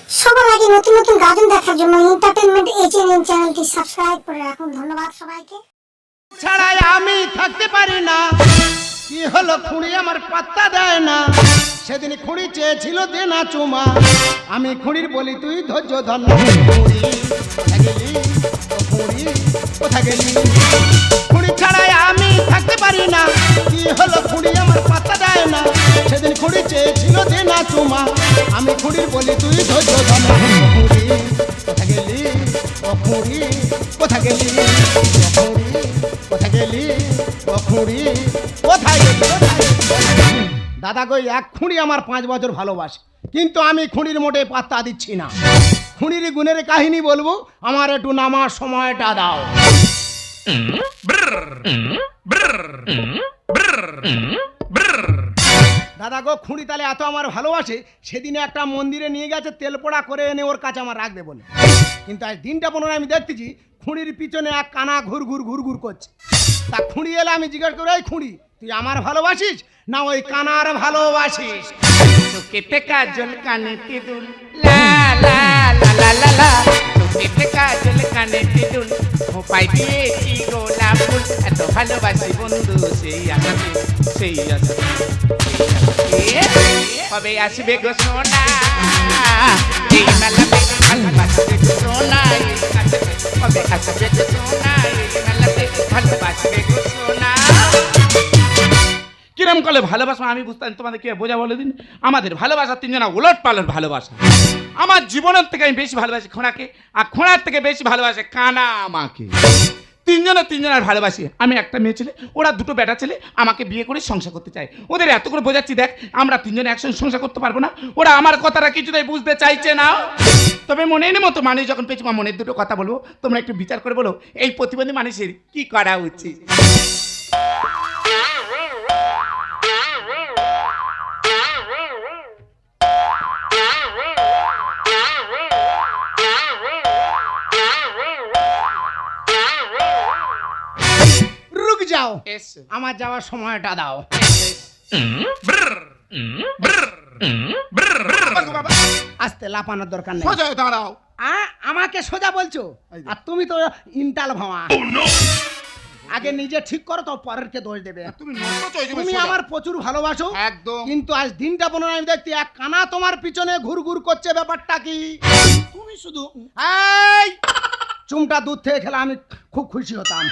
সবার আগে নতুন নতুন গাজন দেখার জন্য এন্টারটেইনমেন্ট এজেন্ট চ্যানেলটি সাবস্ক্রাইব করে রাখুন। ধন্যবাদ সবাইকে। ছাড়াই আমি থাকতে পারি না, কি হলো খুঁড়ি আমার পাত্তা দেয় না। সেদিন খুঁড়ি চেয়েছিল দে না চুমা, আমি খুঁড়ির বলি তুই ধৈর্য ধর না। খুঁড়ি কোথা গেলি, খুঁড়ি ছাড়াই আমি থাকতে পারি না, কি হলো খুঁড়ি আমার পাত্তা দেয় না। সেদিন খুঁড়ি চেয়েছিল দে না চুমা, আমি খুঁড়ির বলি তুই ধৈর্য ধর না। খুঁড়ি কোথা গেলি, ও খুঁড়ি কোথা গেলি, ও খুঁড়ি কোথা গেলি, ও খুঁড়ি কোথায় গেলি। দাদা গো, এক খুঁড়ি আমার 5 বছর ভালোবাসে, কিন্তু আমি খুঁড়ির মোটে পাত্তা দিচ্ছি না। খুঁড়ির গুণের কাহিনী বলবো, আমার একটু নামার সময়টা দাও। দাদা গো, খুঁড়ি তাহলে এত আমার ভালোবাসে, সেদিনে একটা মন্দিরে নিয়ে গেছে তেল পোড়া করে এনে ওর কাছে আমার রাখবে বলে। কিন্তু আজ দিনটা 15 আমি দেখতেছি খুঁড়ির পিছনে এক কানা ঘুর ঘুর ঘুর ঘুর করছে। তা খুঁড়ি এলে আমি জিজ্ঞাসা করি, এই খুঁড়ি তুই আমার ভালোবাসিস না ওই কানার ভালোবাসিস? চোখেতে কাজল কানেতে দুল, লা লা লা লা লা লা। চোখেতে কাজল কানেতে দুল, খোপায় দিয়েছি গোলাপ ফুল। এত ভালোবাসি বন্ধু সেই আশাতে, সেই আশাতে, সেই আশাতে। কবে আসবে গো সোনা, এই মেলাতে ভালোবাসবে গো সোনা, এই আশাতে। কবে আসবে গো সোনা, এই মেলাতে ভালোবাসবে গো সোনা। কিরম করলে ভালোবাসা আমি বুঝতাম, তোমাদের কে বোঝা বলে দিন। আমাদের ভালোবাসা তিনজনা উলট পালট ভালোবাসা। আমার জীবনের থেকে আমি বেশি ভালোবাসি খোঁড়াকে, আর খোঁড়ার থেকে বেশি ভালোবাসে কানা আমাকে। তিনজনের ভালোবাসি। আমি একটা মেয়ে ছেলে, ওরা দুটো বেটা ছেলে, আমাকে বিয়ে করে সংসার করতে চায়। ওদের এত করে বোঝাচ্ছি, দেখ আমরা তিনজনে একসঙ্গে সংসার করতে পারবো না। ওরা আমার কথাটা কিছুতেই বুঝতে চাইছে না। তবে মনের মতো মানুষ যখন পেয়েছি, মনের দুটো কথা বলবো, তোমরা একটু বিচার করে বলো এই প্রতিবন্ধী মানুষের কি করা উচিত। রুক যাও, এসো। আমার যাওয়ার সময়টা দাও। আস্তে লাপানোর দরকার নেই। সোজা হয়ে দাঁড়াও। আমাকে সোজা বলছো, আর তুমি তো ইন্টাল ভাওয়া। আগে নিজে ঠিক করো, তো পরেরকে দোষ দেবে। তুমি নষ্ট হয়ে যাবে। তুমি সোজা। আমার প্রচুর ভালোবাসো একদম। কিন্তু আজ দিনটা 15 আমি দেখছি এক কানা তোমার পিছনে ঘুর ঘুর করছে। ব্যাপারটা কি? তুমি শুধু এই চুমটা দুধ থেকে খেলে আমি খুব খুশি হতাম।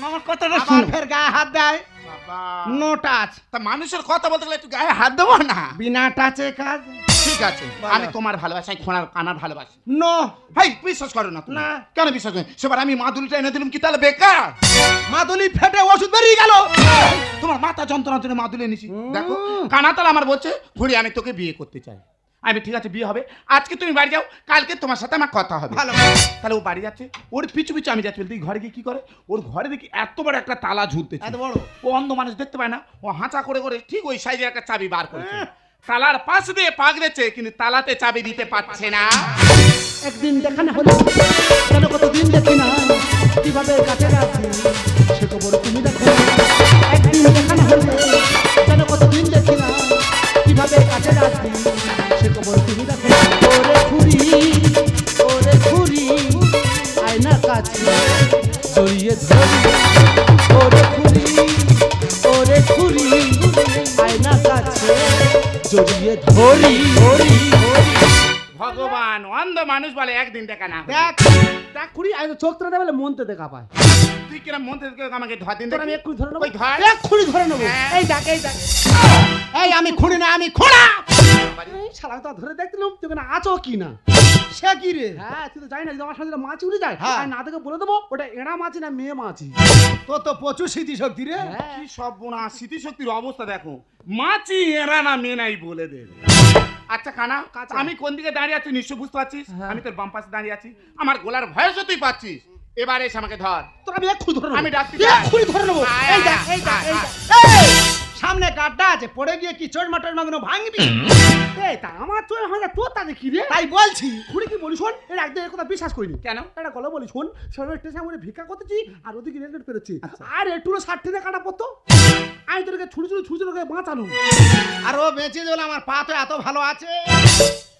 আমার কথাটা আবার শুনো। ফের গায়ে হাত দেয়। বাবা, নো টাচ। তা মানুষের কথা বলতে গেলে একটু গায়ে হাত দেবো না? বিনা টাচে কাজ। ঠিক আছে, বলো। আমি তোমার ভালোবাসাই খোঁড়ার কানার ভালোবাসি। নো। ভাই বিশ্বাস করো না তুমি? না। কেন বিশ্বাস করি? সেবার আমি মাদুলিটা এনে দিলাম, কি তাহলে বেকার? মাদুলি ফেটে ওষুধ বেরিয়ে গেল। তোমার মাথা যন্ত্রণার জন্য মাদুলি এনেছি। হুম। দেখো কানা তাহলে আমার বলছে ঘুরি আমি তোকে বিয়ে করতে চাই। আমি ঠিক আছে বিয়ে হবে, আজকে তুমি বাড়ি যাও, কালকে তোমার সাথে আমার কথা হবে। ভালো। তাহলে ও বাড়ি যাচ্ছে, ওর পিছু পিছু আমি যাচ্ছি। তুই ঘরে গিয়ে কি করে? ওর ঘরে দেখি এত বড় একটা তালা ঝুলতেছে। এত বড়? ও অন্ধ মানুষ দেখতে পায় না, ও হাঁচা করে করে ঠিক ওই সাইজের একটা চাবি বার করেছে। তালার পাশ দিয়ে পাগড়েছে, কিন্তু তালাতে চাবি দিতে পারছে না। একদিন দেখানো হলো, কেন কতদিন দেখি না, কিভাবে কাছে রাখি সে খবর তুমি দেখো। একদিন দেখানো হলো, কেন কতদিন দেখি না, কিভাবে কাছে রাখি সে খবর তুমি দেখো। ওরে খুরি, ওরে খুরি, আয়না কাছে জড়িয়ে ধরি। ওরে খুরি, ওরে খুরি, আয়না কাছে জড়িয়ে ধরি ধরি ধরি। ভগবান, অন্ধ মানুষ বলে একদিন দেখা না হলে। দেখ দেখ খুড়ি, আমি তো চোখটা দেবে মনতে দেখা পায়। তুই কিরম মন থেকে আমাকে ধর দিন তোর আমি দেখি। এক্ষুনি ধরে নেবো। ওই ধর। এক্ষুনি ধরে নেবো। হ্যাঁ। এই দেখ, এই দেখ। এই আমি খুঁড়ি না, আমি খোঁড়া। এই শালা তো ধরে দেখছিলাম তুই না আছো কি না। সে কি রে? হ্যাঁ, তুই তো জানি না, যদি আমার সাথে মাছ উড়ে যায়, হ্যাঁ। আমি না থেকে বলে দেবো ওটা এড়া মাছি না মেয়ে মাছি। তোর তো প্রচুর স্মৃতি শক্তি রে। হ্যাঁ। কি সব বোনা স্মৃতিশক্তির অবস্থা দেখো। মাছি এরা না মেয়ে নাই বলে দেবে। আচ্ছা কানা, কাঁচা। আমি কোন দিকে দাঁড়িয়ে আছি নিশ্চয় বুঝতে পারছিস। হ্যাঁ। আমি তোর বাম পাশে দাঁড়িয়ে আছি, আমার গলার ভয়েসও তুই পাচ্ছিস। এবারে এসে আমাকে ধর। তোর আমি এক্ষুনি ধরে নেবো। আমি ডাকতে তুই যাই। এক্ষুনি ধরে নেবো। আয়, এই দেখ, আয়, এই দেখ, এই আয়, দেখ। এই, সামনে গাড্ডা আছে, পড়ে গিয়ে কি চোট মাটোর মাগনো ভাঙবি? এই তা আমার চোর হয় না, তোর তাতে কি রে? তাই বলছি। খুড়ি কি বলি শোন, এর একদিন এর কথা বিশ্বাস করিনি। কেন? একটা গল্প বলি শোন। শহরের স্টেশন মধ্যে ভিক্ষা করতেছি, আর ওদিকে রেলগেট পেরোচ্ছি, আচ্ছা। আর একটু 60 টাকা কাটা পড়তো। আমি তোকে ছুড়ি তোকে বাঁচানো। আর ও বেঁচে গেলে আমার পা তো এত ভালো আছে।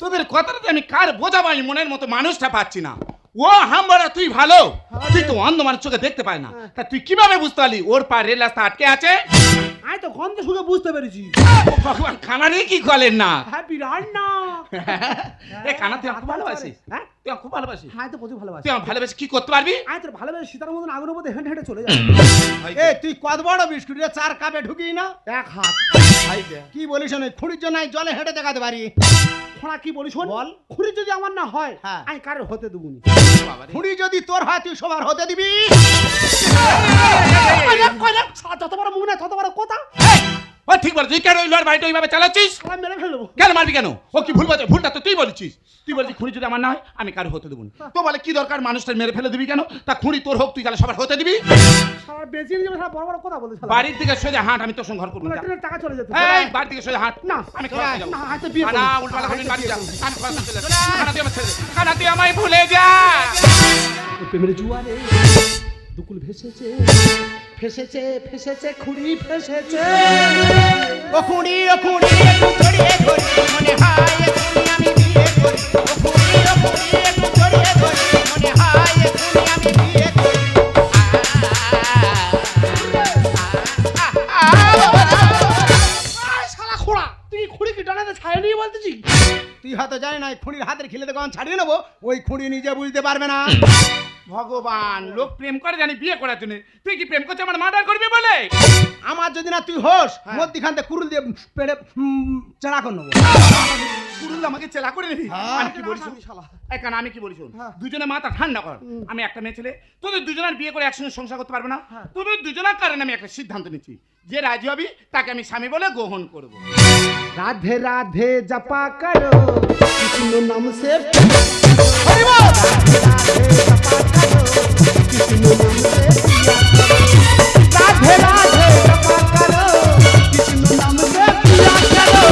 তোদের কথাটাতে আমি কার বোঝাবো আমি মনের মতো মানুষটা পাচ্ছি না। ও হামবারা তুই ভালো, তুই তো অন্ধ মানুষ চোখে দেখতে পায় না, তা তুই কিভাবে বুঝতে পারলি ওর পা রেল রাস্তা আটকে আছে? আমি তো গন্ধ শুকে বুঝতে পেরেছি। ও ভগবান, খানারই কি করেন না? হ্যাঁ বিরাট না। এ কানা তুই আমাকে ভালোবাসিস? হ্যাঁ তুই আমাকে খুব ভালোবাসিস? হ্যাঁ তো প্রচুর ভালোবাসি। তুই আমার ভালোবাসি কি করতে পারবি? আমি তোর ভালোবাসি সীতার মতন আগুনের মধ্যে হেঁটে হেঁটে চলে যাবে। এ তুই কত বড় বিস্কুট রে, 4 কাপে ঢুকি না? এক হাত। কি বলিস না, খুঁড়ির জন্য আমি জলে হেঁটে দেখাতে পারি। খোঁড়া কি বলিস শোন, বল। খুঁড়ি যদি আমার না হয় হ্যাঁ। আমি কারোর হতে দেবো না। খুঁড়ি যদি তোর হয় তুই সবার হতে দিবি। যত বড় মুখ না তত বড় কথা। ও ঠিক বলে, তুই কেন ওই লড় বাড়িটা ওইভাবে চালাচ্ছিস? সবাই মেরে ফেলবো। কেন মারবি কেন? ও কি ভুল বলছে? ভুলটা তো তুই বলেছিস। তুই বলছিস খুঁড়ি যদি আমার না হয় আমি কারো হতে দেবো না। তো বলে কি দরকার মানুষটা মেরে ফেলে দিবি কেন? তা খুঁড়ি তোর হোক, তুই তাহলে সবার হতে দিবি? সারা বেঁচে নিয়ে যাবে, সারা বড় বড় কথা বলে শালা। বাড়ির দিকে সোজা হাঁট, আমি তোর সঙ্গে ঘর করবো না। ট্রেনের টাকা চলে যেত। এই বাড়ির দিকে সোজা হাঁট। না আমি ঘর চলে যাবো। না হয়তো বিয়ে না করবো। উল্টাপাল্টা করবি, বাড়ি যা। আমি ঘর চলে যাবো। কানা তুই আমার ছেড়ে দে। কানা তুই আমায় ভুলে যা। ওই প্রেমের জুয়ারে দুকুল ভেসেছে ফেসেছে ফেসেছে খুঁড়ি ফেসেছে। ও খুঁড়ি একটু জড়িয়ে ধরি, মনে হয় এক্ষুনি আমি বিয়ে করি। ও খুঁড়ি একটু জড়িয়ে ধরি, মনে হয় এক্ষুনি আমি বিয়ে করি। শালা খোড়া, তুই খুঁড়ি কি ডানাতে ছায়া নিয়ে বলতেছি? তুই হয়তো জানি না, খুঁড়ির হাতের খিলেতে কখন ছাড়িয়ে নেবো, ওই খুঁড়ি নিজে বুঝতে পারবে না। ভগবান, লোক প্রেম করে জানি বিয়ে করার জন্য, তুই কি প্রেম করছিস আমার মার্ডার করবি বলে? আমার যদি না তুই হোস, মধ্যখান থেকে কুরুল দিয়ে পেড়ে চেনা করে নেবো। কুরুল আমাকে চেলা করে নিবি? আমি কি বলিস শালা। এই কানা, আমি কি বলিস? দুজনে মাথা ঠান্ডা কর। আমি একটা মেয়ে ছেলে, তোদের দুজনের বিয়ে করে একসঙ্গে সংসার করতে পারবো না। তোদের দুজনের কারণে আমি একটা সিদ্ধান্ত নিচ্ছি, যে রাজি হবি তাকে আমি স্বামী বলে গ্রহণ করবো। राधे राधे जपा करो कृष्ण नाम से। হরি বল। राधे राधे जपा करो कृष्ण नाम से पिया करो।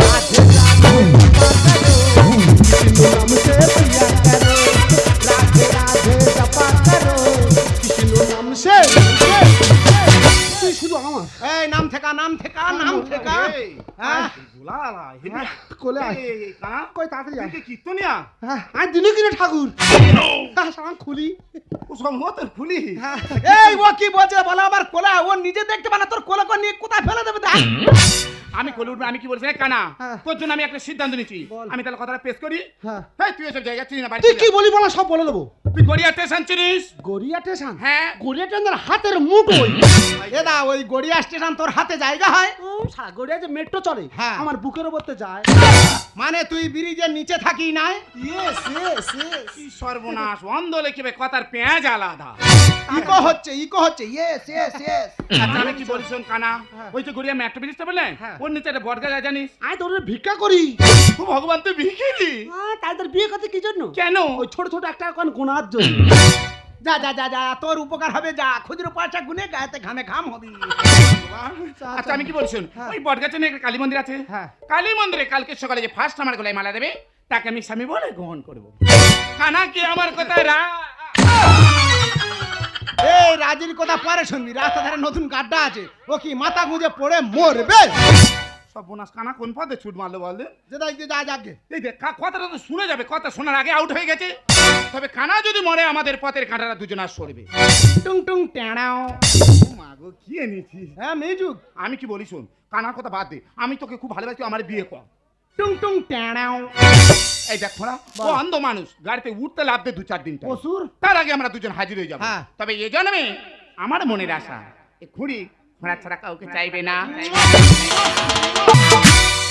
राधे राधे जपा करो कृष्ण नाम से पिया करो। राधे राधे जपा करो कृष्ण नाम से। তুই শুধু আমার এই নাম ঠেকা, নাম ঠেকা, নাম ঠেকা। হ্যাঁ কোলে আয়। কানা কই তাড়াতাড়ি আয়। কীর্তনিয়া হ্যাঁ আজ দিনে কিনে ঠাকুর সালাম খুলি। ও সব মতের ফুলি। এই ও কি বলছে বলো, আবার কোলা ও নিজে দেখতে পারে না, তোর কোলা কোন নিয়ে কোথায় ফেলে দেবে দেখ। আমি কোলে উঠবো, আমি কি বলছি রে কানা? হ্যাঁ। তোর জন্য আমি একটা সিদ্ধান্ত নিচ্ছি। বল। আমি তাহলে কথাটা পেশ করি। হ্যাঁ হ্যাঁ, তুই এসব জায়গা চিনি না, বাড়ি তুই চলে কি যা। বলি বলা সব বলে দেবো। তুই গড়িয়া স্টেশন চিনিস? গড়িয়া স্টেশন? হ্যাঁ। গড়িয়া স্টেশন হাতের মুঠোই। এ দা ওই গড়িয়া স্টেশন তোর হাতে জায়গা হয়? ও সারা গড়িয়া যে মেট্রো চলে হ্যাঁ। আমার বুকের উপরতে যায়। মানে তুই ব্রিজের নিচে থাকি নাই? Yes yes yes. কি সর্বনাশ, অন্ধ লেখিবে কথার পেঁয়াজ আলাদা। ইকো হচ্ছে ইয়েস ইয়েস ইয়েস। আচ্ছা আমি কি বলি শোন কানা, হ্যাঁ। ওই যে গড়িয়া মেট্রো ব্রিজটা বললে, হ্যাঁ। ওর নিচে একটা বটগাছ আছে জানিস? আমি তোর ভিক্ষা করি। ও ভগবান, তুই ভিখিরি? তাই তোর বিয়ে করতে কি জন্য? কেন? ওই ছোট ছোট একটা কোন গোনার জন্য। যা যা যা যা, তোর উপকার হবে, যা খুচরো পয়সা গুনে গায়েতে ঘামে ঘাম হবি। আচ্ছা আমি কি বলি শোন, হ্যাঁ। ওই বটগাছের নিয়ে একটা কালী মন্দির আছে। হ্যাঁ। কালী মন্দিরে কালকে সকালে যে ফার্স্ট আমার গলায় মালা দেবে তাকে আমি স্বামী বলে গ্রহণ করবো। কানা কি আমার কথায় এই রাজির কথা পরে শুনবি, রাস্তা ধারে নতুন গাড্ডা আছে, ও কি মাথা গুঁজে পড়ে মরবে। সব বোনাস কানা কোন পথে ছুট মারলো বল দে? যে দেখ যা যাকে এই দেখ কথাটা তো শুনে যাবে, কথা শোনার আগে আউট হয়ে গেছে। তবে কানা যদি মরে আমাদের পথের কাঁটারা দুজন আর সরবে। টুং টুং টেড়াও। মাগো কি এনেছিস? হ্যাঁ মিজুক। আমি কি বলি শোন, কানার কথা বাদ দে, আমি তোকে খুব ভালোবাসি, তুই আমার বিয়ে কর। টুং টুং টেড়াও। এই দেখ খোড়া, ও অন্ধ মানুষ, গাড়িতে উঠতে লাভবে 2-4 দিন টাইম। অসুর। তার আগে আমরা দুজন হাজির হয়ে যাবো। হ্যাঁ। তবে এ জন্মে আমার মনের আশা, এ খুঁড়ি ঘোড়া ছাড়া কাউকে চাইবে না।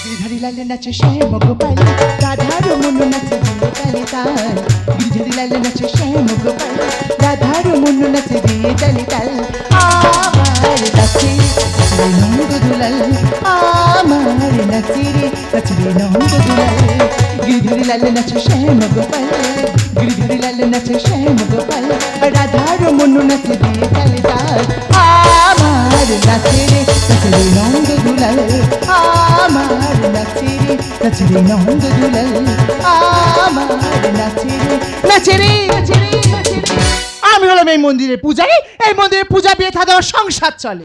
गिरधरी लाल नाचे श्याम गोपाल राधार मुन्नु नाचे दिए ताले ताल। गिरधरी लाल नाचे श्याम गोपाल राधार मुन्नु नाचे दिए ताले ताल। आमार नाचे नचले नंद दुलाल। आमार नाचे रे नचले नंद दुलाल। गिरधरी लाल नाचे श्याम गोपाल गिरधरी लाल नाचे श्याम गोपाल राधार मुन्नु नाचे दिए ताले ताल। आमार नाचे रे नचले नंद दुलाल। आमार नाचे रे नचले नंद दुलाल। आमार नाचे रे नाचे रे नाचे रे नाचे रे। আমি হলো আমি এই মন্দিরের পূজারি, এই মন্দিরের পূজা বিয়ে থাকে আমার সংসার চলে।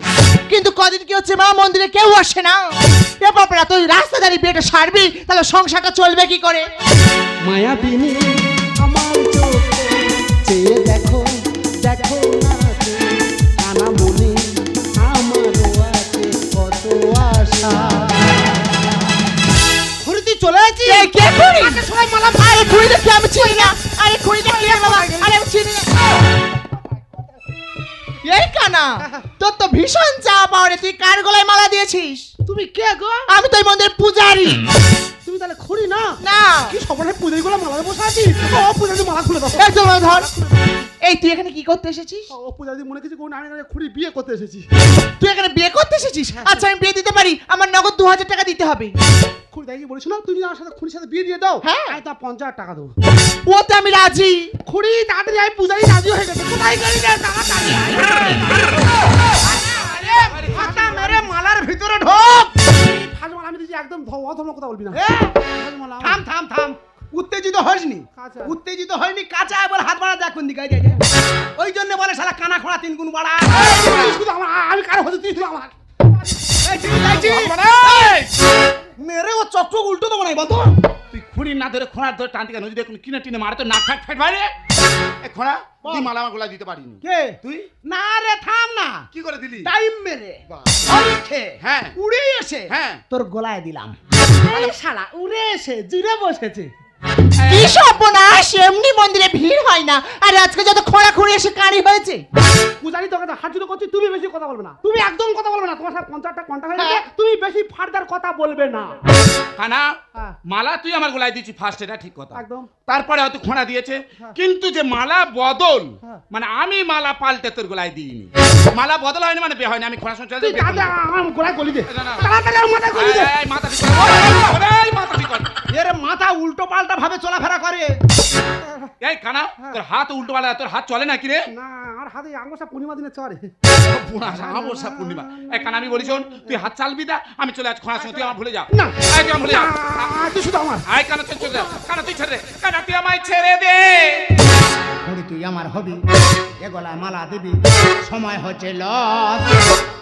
কিন্তু কদিন কি হচ্ছে মা, মন্দিরে কেউ আসে না। এ বাপরা, তুই রাস্তা দাঁড়িয়ে বিয়েটা সারবি, তাহলে সংসারটা চলবে কি করে? মায়াবিনী আমার চোখে চেয়ে দেখো, দেখো না যে কানা মনে আমারও আছে কত আশা। ঘুরে তুই চলে আছিস? এই কে খুঁড়ি? সবাই মালা আরে খুঁড়ি দেখি আমি চিনি না, আরে খুঁড়ি দেখি বাবা, আরে আমি চিনি না। এই কানা, তোর তো ভীষণ চাপ পাওয়ারে, তুই কার গলায় মালা দিয়েছিস? তুমি কে গো? আমি তো এই মন্দিরের পূজারি। তুমি তাহলে খুঁড়ি না? না, কি সবার পূজারি গুলো মালা বসে আছিস? ও পূজারি মালা খুলে দাও। একদম ধর। এই তুই এখানে কি করতে এসেছিস? ও পূজারি মনে কিছু কোন আমি এখানে খুঁড়ি বিয়ে করতে এসেছি। তুই এখানে বিয়ে করতে এসেছিস? আচ্ছা আমি বিয়ে দিতে পারি, আমার নগদ 2000 টাকা দিতে হবে। খুঁড়ি তাই কি বলিস না, তুমি আমার সাথে খুঁড়ির সাথে বিয়ে দিয়ে দাও। হ্যাঁ। আমি তা 50,000 টাকা দেবো। ওতে আমি রাজি। খুঁড়ি তাড়াতাড়ি আয়, পূজারি রাজি হয়ে গেছে। কোথায় গেলি রে? তাড়াতাড়ি আয়। আরে মাথা মেরে মালার ভিতরে ঢোক। ফাজমাল আমি দিছি, একদম অধর্ম কথা বলবি না। ফাজমাল আমার- থাম থাম থাম, উত্তেজিত হসনি, কাঁচা। উত্তেজিত হয়নি, কাঁচা বল হাত বাড়া দেখ কোন দিকে ওই জন্য বলে শালা কানা খোঁড়া 3 গুণ বাড়া। তুই শুধু আমি কারো হতে তুই শুধু আমার। এই চিনি যাইছি মেরে ও চকচক উল্টো দেবো নাই বলতো। তুই খুঁড়ি না ধরে খোঁড়ার ধরে টান থেকে নদী দেখুন কিনে টিনে মারে তো নাক ফাট ফাট বাইরে। এ খোঁড়া তুই মালা আমার গলায় দিতে পারিনি। কে তুই না রে থাম না, কি করে দিলি? টাইম মেরে অরিখে হ্যাঁ উড়ে এসে হ্যাঁ তোর গলায় দিলাম। এই শালা উড়ে এসে জুড়ে বসেছে। কি সর্বনাশ, এমনি মন্দিরে ভিড় হয় না, আর আজকে যত খোঁড়া খুঁড়ে এসে কারি হয়েছে। পূজারি তোকে হাত জুড়ে করছি, তুমি বেশি কথা বলবে না। তুমি একদম কথা বলবে না, তোমার সাথে 50টা কন্টাক্ট হয়ে গেছে। তুমি বেশি ফার্দার কথা বলবে না। কানা হ্যাঁ। মালা তুই আমার গলায় দিয়েছিস ফার্স্ট, এটা ঠিক কথা। একদম। তারপরে হয়তো খোঁড়া দিয়েছে, কিন্তু যে মালা বদল হ্যাঁ। মানে আমি মালা পাল্টে তোর গলায় দিইনি। মালা বদল হয়নি মানে বিয়ে হয়নি। আমি খোঁড়া শুনতে তুই তাড়াতাড়ি আমার গলায় গলি দে। না, না। তাড়াতাড়ি আমার মাথায় গলি দে। মাথা ঠিক কর, এই মাথা ঠিক কর। এর মাথা উল্টো পাল্টা ভাবে চলাফেরা করে। এই কানা তোর হাত উল্টো পাল্টা, তোর হাত চলে না কি রে? না, আমার হাতে আঙ্গুলটা পূর্ণিমা দিনে চড়ে। অবশ্যই পূর্ণিমা। এই কানা আমি বলি শোন, তুই হাত চালবি দা, আমি চলে আজ খোঁড়া শুনে তুই আমার ভুলে যা। না। আয় তুই আমার ভুলে যা। তুই শুধু আমার। আয় কানা তুই চলে যা। কানা তুই ছেড়ে দে, কানা তুই আমায় ছেড়ে দে। ঘড়ি তুই আমার হবি, এ গলায় মালা দিবি, সময় হচ্ছে লস।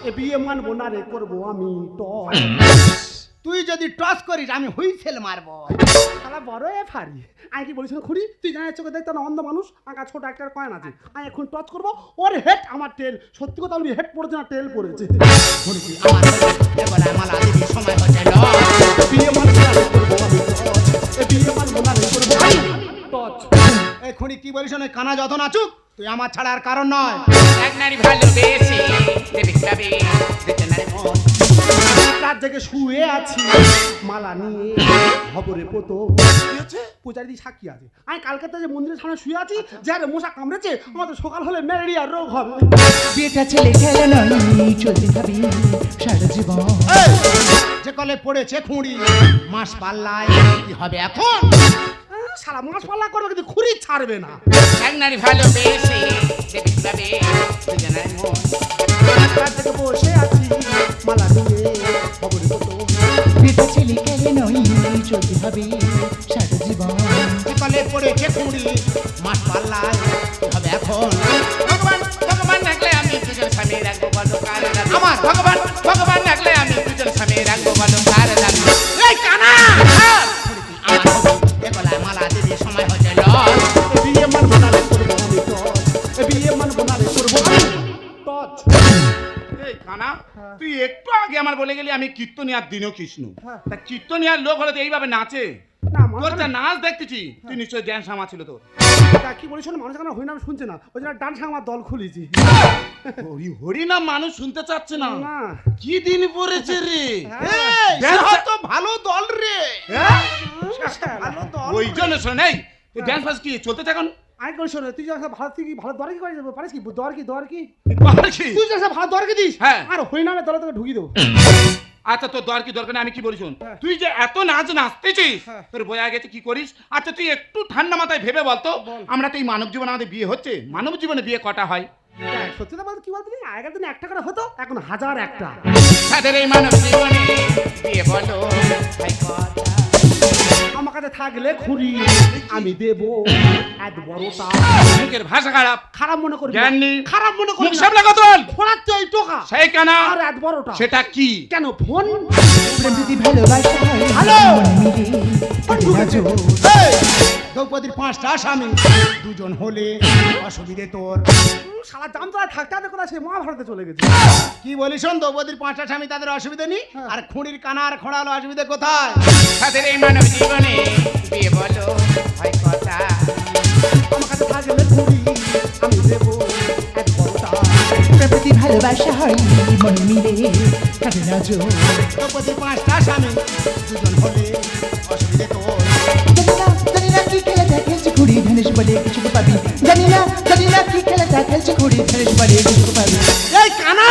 এ বিয়ে মানবো না রে, করবো আমি টস। তুই যদি টস করিস আমি হুইসেল মারবো। শালা বড় এ ফারি। আমি কি বলিস না খুড়ি, তুই জানিস চোখে দেখতে না অন্ধ মানুষ, আঁকা ছোট একটা কয়েন আছে। আমি এখন টচ করবো, ওর হেড আমার টেল। সত্যি কথা বলবি, হেড পড়েছে না টেল পড়েছে। ঘড়ি তুই আমার হবি, এ গলায় মালা দিবি, সময় হচ্ছে লস। বিয়ে মানবো না রে, করবো আমি টস। এ বিয়ে মানবো না রে, করবো আমি টচ। এই খড়ি কি বলিস না, কানা যত নাচুক তুই আমার ছাড়া আর কারণ নয়। এক নারী ভালোবেসে দেবে যাবে দিতে নারী মন। রাত জেগে শুয়ে আছি মালা নিয়ে, খবরে পোতো পূজারি দি সাক্ষী আছে। আমি কালকে তো যে মন্দিরের সামনে শুয়ে আছি, যে আরে মশা কামড়েছে, আমাদের সকাল হলে ম্যালেরিয়া রোগ হবে। বিয়েটা ছেলে খেলে নয়, চলতে থাকবি সারা জীবন। এই, যে কলে পড়েছে খুঁড়ি মাস পাল্লায় কি হবে এখন? সারা মাস পাল্লা করবে কিন্তু খুঁড়ি ছাড়বে না। এক নারী ভালোবেসে দেবে যাবে দিতে নারী মন। রাত জেগে বসে আছি মালা নিয়ে, খবরে পোতো বিয়েটা ছেলে খেলে নয়, চলতে হবে সারা জীবন। যে কলে পড়েছে খুঁড়ি মাস পাল্লায় কি হবে এখন? ভগবান ভগবান ডাকলে আমি দুজন স্বামী রাখবো বলো কার রাখবো। আমার ভগবান ভগবান ডাকলে আমি দুজন স্বামী রাখবো বলো কার রাখবো। এই কানা আমার হবি, এ গলায় মালা দিবি, সময় হচ্ছে লস। এ বিয়ে মানবো না রে, করবো আমি টচ। এ বিয়ে মানবো না রে, করবো আমি টচ। এই কানা তুই একটু আগে আমার বলে গেলি আমি কীর্তনিয়ার দিনও কৃষ্ণ। হ্যাঁ। তা কীর্তনিয়ার লোক হলে তো এইভাবে নাচে। না তোর মানুষ যা নাচ দেখতেছি তুই নিশ্চয়ই ড্যান্স সামা ছিল তোর। কি বলিস না, মানুষ এখন হরিনাম শুনছে না, ওই জন্য ডান্স আমার দল খুলেছি। হরি হরি না মানুষ শুনতে চাচ্ছে না। না। কি দিন পড়েছে রে? এই, সে হয়তো ভালো দল রে। ভালো দল। ওই জন্য শোন এই ড্যান্স ফাস কি চলতে থাকুন। আমি করি শোনো, তুই যখন ভালো থেকে ভালো দর কি করে যাবো পারিস কি? দর কি দর কি? পার কি? তুই যখন ভালো দর কি দিস, হ্যাঁ। আর হরিনামে দলে তোকে ঢুকিয়ে দেবো। আচ্ছা তোর দরকার দরকার নেই, আমি কি বলি শোন, হ্যাঁ। তুই যে এত নাচ নাচতেছিস হ্যাঁ। তোর বোঝা গেছে কি করিস। আচ্ছা তুই একটু ঠান্ডা মাথায় ভেবে বলতো, বল। আমরা তো এই মানব জীবনে আমাদের বিয়ে হচ্ছে, মানব জীবনে বিয়ে কটা হয়? দেখ, সত্যি কথা বলতে কি বলতে, আগের দিন একটা করে হতো, এখন 1001টা। তাদের এই মানব জীবনে বিয়ে বলো হয় কটা? আমার কাছে থাকলে খুঁড়ি আমি দেব এত বড়টা। মুখের ভাষা খারাপ, খারাপ মনে করি জ্ঞান নেই। খারাপ মনে করি মুখ সামলে কথা বল। ঘোড়ার তো এই টোকা সেই কানা আর এত বড়টা সেটা কি? কেন ফোন? প্রেম যদি ভালোবাসা হয় হ্যালো। মনে মিলে কাটে না জোর। এই, দ্রৌপদীর 5টা স্বামী, 2 জন হলে অসুবিধে তোর। সারা দাম তো আর থাকতে হবে কোথায়, সে মহাভারতে চলে গেছে। কি বলিস শোন, দ্রৌপদীর 5টা স্বামী, তাদের অসুবিধে নেই, আর খুঁড়ির কানার খোঁড়া হলো অসুবিধে কোথায়? তাদের এই মানব জীবনে বিয়ে বলো হয় কথা। আমার কাছে থাকলে খুঁড়ি আমি দেব এত বড়টা। প্রেম যদি ভালোবাসা হয় মনে মিলে কাটে না জোর। দ্রৌপদীর 5টা স্বামী, 2 জন হলে অসুবিধে তোর। জানি না কি খেলাটা খেলছে খুঁড়ি ধনেশ বলে কিছু পাবি। জানি না কি খেলাটা খেলছে খুঁড়ি ধনেশ বলে কিছু পাবি। এই কানা,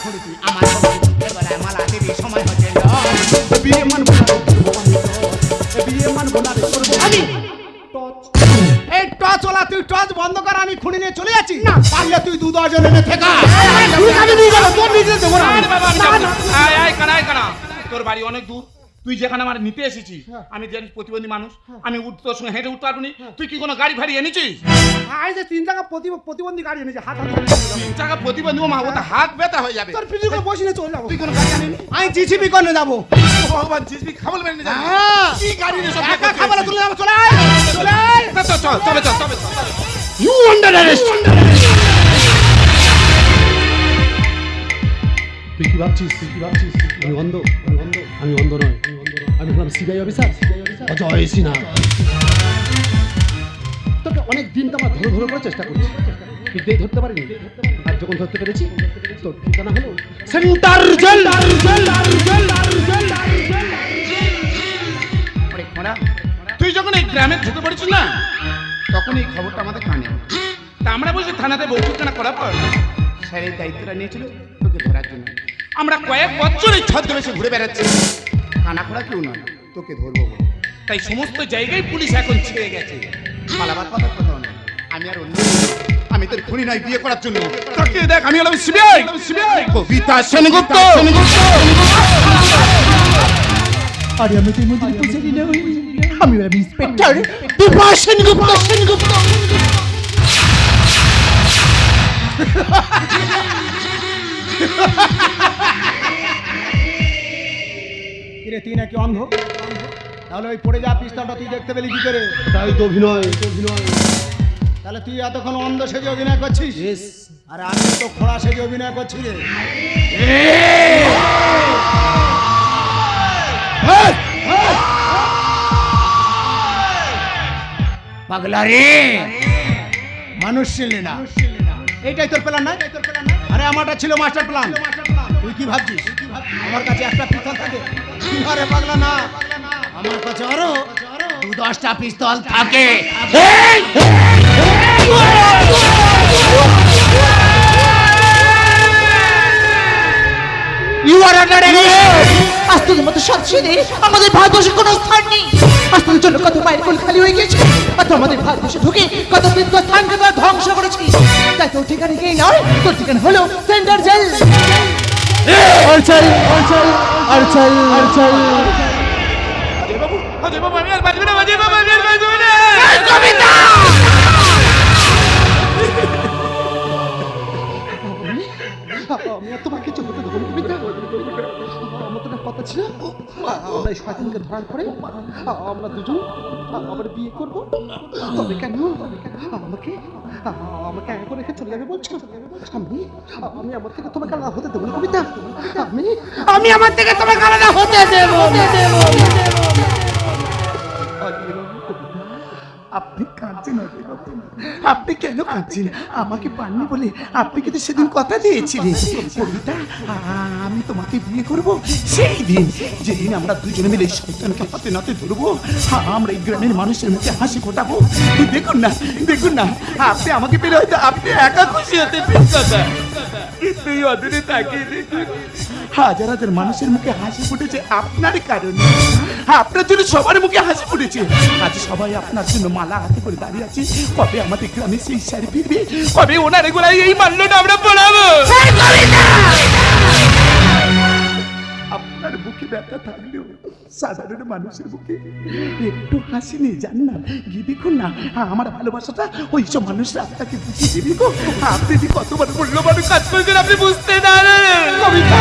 খুঁড়ি তুই আমার হবি, এবারে মালা দেবী সময় হচ্ছে না। বিয়ে মানবো না রে, করবো আমি টচ। বিয়ে মানবো না রে, করবো আমি টচ। এই টর্চ ওলা, তুই টর্চ বন্ধ কর, আমি খুঁড়ি নিয়ে চলে যাচ্ছি। না পারলে তুই 2-10 জন এনে থেকা। তুই কাজে নিয়ে গেল, তোর নিজে দেবো না। আরে বাবা, আমি যাবো না। আয় আয় কানা, আয় কানা। তোর বাড়ি অনেক দূর, তুই যেখানে আমার নিতে এসেছিস, আমি জানিস প্রতিবন্ধী মানুষ, আমি তোর সঙ্গে হেঁটে উঠতে পারবো নি। তুই কি কোনো গাড়ি ফাড়ি এনেছিস? আই যে 3 টাকা প্রতিবন্ধী গাড়ি এনেছে, হাত হাত 3 টাকা প্রতিবন্ধী, ও মা, ও তো হাত ব্যথা হয়ে যাবে। তোর পিছু করে বসে নিয়ে চলে যাবো। তুই কোনো গাড়ি আনিনি? আমি জিসিবি করতে যাবো। ভগবান, জিসবি খাবল মেরে নিয়ে যাবে। হ্যাঁ। কি গাড়ি নিয়ে সব একা খাবার তুলে যাবো, চলে আয়, চলে আয়। না, চল চল, তবে চল, তবে চল। You under arrest. তুই কি ভাবছিস? আমি অন্ধ? আমি অন্ধ নয়, আমি হলাম সিবিআই অফিসার অজয় সিনহা। তোকে অনেক দিন তো আমার ধরে করে চেষ্টা করছি, কিন্তু ধরতে পারিনি। আর যখন ধরতে পেরেছি, তোর ঠিকানা হলো সেন্টার জেল। আরে খোঁড়া, তুই যখন এই গ্রামে ঢুকে পড়েছিস না, তখন এই খবরটা আমাদের কানে আসে। তা আমরা বলছি থানাতে বৌঠুকানা করার পর স্যার এই দায়িত্বটা নিয়েছিল তোকে ধরার জন্য। আমরা কয়েক বছর এই ছদ্মবেশে ঘুরে বেড়াচ্ছি, কানা খোঁড়া কেউ নয়, তোকে ধরবো বলে। তাই সমস্ত জায়গায় পুলিশ এখন ছেড়ে গেছে। পালাবার কথা কোথাও নেই। আমি আর অন্য আমি তোর খুনি নাই বিয়ে করার জন্য। তাকে দেখ, আমি হলাম সিবিআই, কবিতা সেনগুপ্ত। আরে আমি তুই মধ্যে বুঝিনি না, আমি হলাম ইন্সপেক্টর দীপা সেনগুপ্ত। কিরে, তুই নাকি অন্ধ? তাহলে ওই পড়ে যা পিস্তলটা তুই দেখতে পেলি কি করে? তাই তো অভিনয়। তাহলে তুই এতক্ষণ অন্ধ সেজে অভিনয় করছিস? আর আমি তো খোঁড়া সেজে অভিনয় করছি রে। পাগলা রে, মানুষ ছিলি না, এইটাই তোর প্ল্যান না? আরে আমারটা ছিল মাস্টার প্ল্যান। তুই কি ভাবছিস আমার কাছে একটা পিস্তল থাকে? আরে পাগলা না, আমার কাছে আরো 2-10টা পিস্তল থাকে। You are under arrest. আজকের মতো সব ছেড়ে আমাদের ভারতবর্ষে কোনো স্থান নেই। আজকের জন্য কত মাইল কোল খালি হয়ে গেছে, আর আমাদের ভারতবর্ষে ঢুকে কত তীর্থ স্থানকে তারা ধ্বংস করেছে। তাই তোর ঠিকানা কি নয়, তোর ঠিকানা হলো সেন্টার জেল। অজয় বাবু, আমি আর বাঁচবো না, অজয় বাবু, আমি আর বাঁচবো না। আমি আর তোমার কিছু হতে দেবো না, কবিতা। আমার তো একটা কথা ছিল, আমরা এই স্বাধীনকে ধরার পরে আমরা দুজন আবার বিয়ে করবো। তবে কেন আমাকে আমাকে একা রেখে চলে যাবে বলছো? আমি আমার থেকে তোমাকে আলাদা হতে দেবো না, কবিতা। আমি আমার থেকে তোমাকে আলাদা হতে দেবো। আপনি কাঁদছেন অজয় বাবু? আপনি কেন কাঁদছেন? আমাকে পাননি বলে আপনি কিন্তু সেদিন কথা দিয়েছিলেন কবিতা, আমি তোমাকে বিয়ে করব সেই দিন, যেদিন আমরা দুজনে মিলে শয়তানকে হাতে নাতে ধরবো, আমরা এই গ্রামের মানুষের মুখে হাসি ফোটাবো। দেখুন না, আপনি আমাকে পেলে হয়তো আপনি একা খুশি হতে কথা, কিন্তু এই অদূরে তাকিয়ে দেখুন, হাজার হাজার মানুষের মুখে হাসি ফুটেছে আপনার কারণে। আপনার জন্য সবার মুখে হাসি ফুটেছে। আজ সবাই আপনার জন্য মালা হাতে করে দাঁড়িয়ে আছে। কবে আমাদের গ্রামে সেই স্যার ফিরবে? কবে ওনার এগুলাই এই মাল্যটা আমরা পড়াবো? আপনার বুকে ব্যথা থাকলেও সাধারণ মানুষের বুকে একটু হাসি নিয়ে যান না, গিয়ে দেখুন না আমার ভালোবাসাটা ওই সব মানুষরা আপনাকে বুঝিয়ে দেবে গো। আপনি যে কতবার মূল্যবান কাজ করেছেন আপনি বুঝতে পারেন। কবিতা,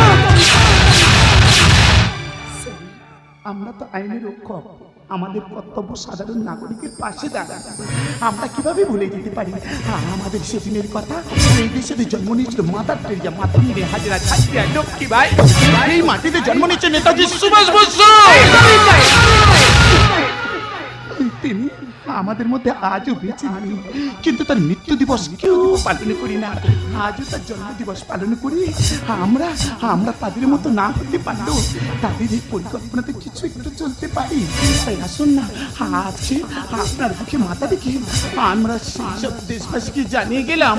আমরা তো আইনের রক্ষক, আমাদের কর্তব্য সাধারণ নাগরিকের পাশে দাঁড়ানো। আমরা কিভাবে ভুলে যেতে পারি আমাদের সেদিনের কথা? এই দেশে জন্ম নিয়েছিল মাদার টেরেসা, মাথা নিয়ে হাজরা ছাত্রী লক্ষ্মী ভাই। এই মাটিতে জন্ম নিয়েছে নেতাজি সুভাষ বসু। তিনি আমাদের মধ্যে আজও বেঁচে নেই, কিন্তু তার মৃত্যু দিবস কেউ পালন করি না। আজও তার জন্ম দিবস পালন করি। আমরা তাদের মতো না হতে পারলেও তাদের এই পরিকল্পনাতে কিছু একটু চলতে পারি। তাই আসুন না, আজকে আপনার বুকে মাথা দেখি আমরা সেই সব দেশবাসীকে জানিয়ে গেলাম,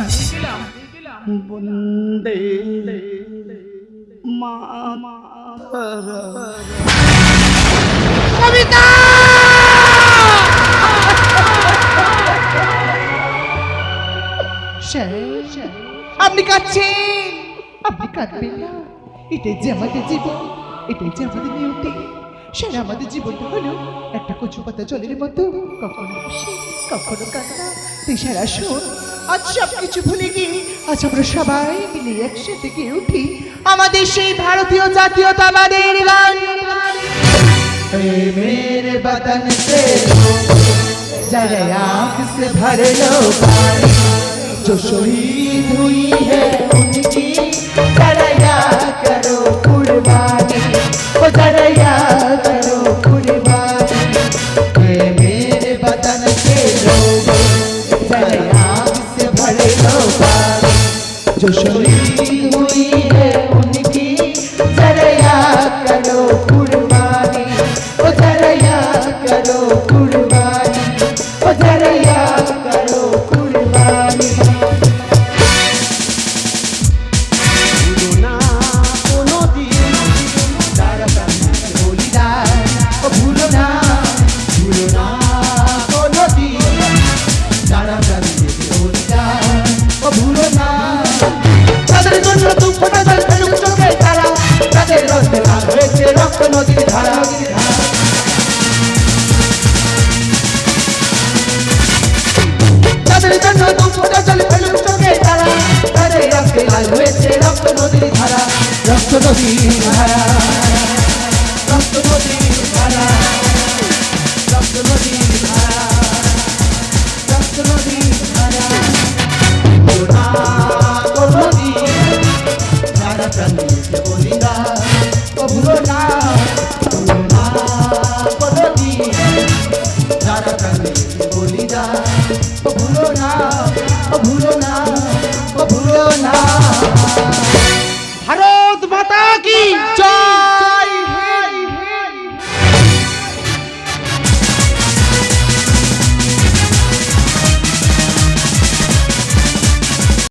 বন্দে মাতরম। কবিতা, আপনি কাঁদছেন, আপনি কাঁদবেন না। এটাই যে আমাদের জীবন, এটাই যে আমাদের নিয়তি। সারা আমাদের জীবনটা হলো একটা কচু পাতা জলের মতো, কখনো খুশি কখনো কান্না। তেসারা শোন, আজ সব কিছু ভুলে গিয়ে আজ আমরা সবাই মিলে একসাথে গিয়ে উঠি আমাদের সেই ভারতীয় জাতীয়তাবাদের গান। मेरे बदन से जरा आँख से भर लो पानी, जो शहीद हुई है उनकी जरा याद करो कुर्बानी, ओ जरा याद करो कुर्बानी। मेरे बदन से लोगों जरा आँख से भर लो पानी, जो शहीद हुई है उनकी जरा याद करो कुर्बानी, ओ जरा याद करो कुर्बानी, ओ जरा याद करो कुर्बानी। भूलो ना कोनो दिन तारा प्राण बलिदान, ओ भूलो ना कोनो दिन तारा प्राण बलिदान, ओ भूलो ना। তাদের জন্য দুঃখটা জল ফেলুক চোখের তারা, তাদের রক্তে লাল হয়েছে রক্ত নদীর ধারা। তাদের জন্য দুঃখটা জল ফেলুক চোখের তারা, তাদের রক্তে লাল হয়েছে রক্ত নদীর ধারা, রক্ত নদীর ধারা, রক্ত নদীর ধারা, রক্ত নদীর ধারা, রক্ত নদীর ধারা। না কোনো দিন যারা প্রাণ দিয়েছে বলিদান, ও ভুলো না কোনো দিন যারা প্রাণ দিয়েছে বলিদান, ও ভুলো না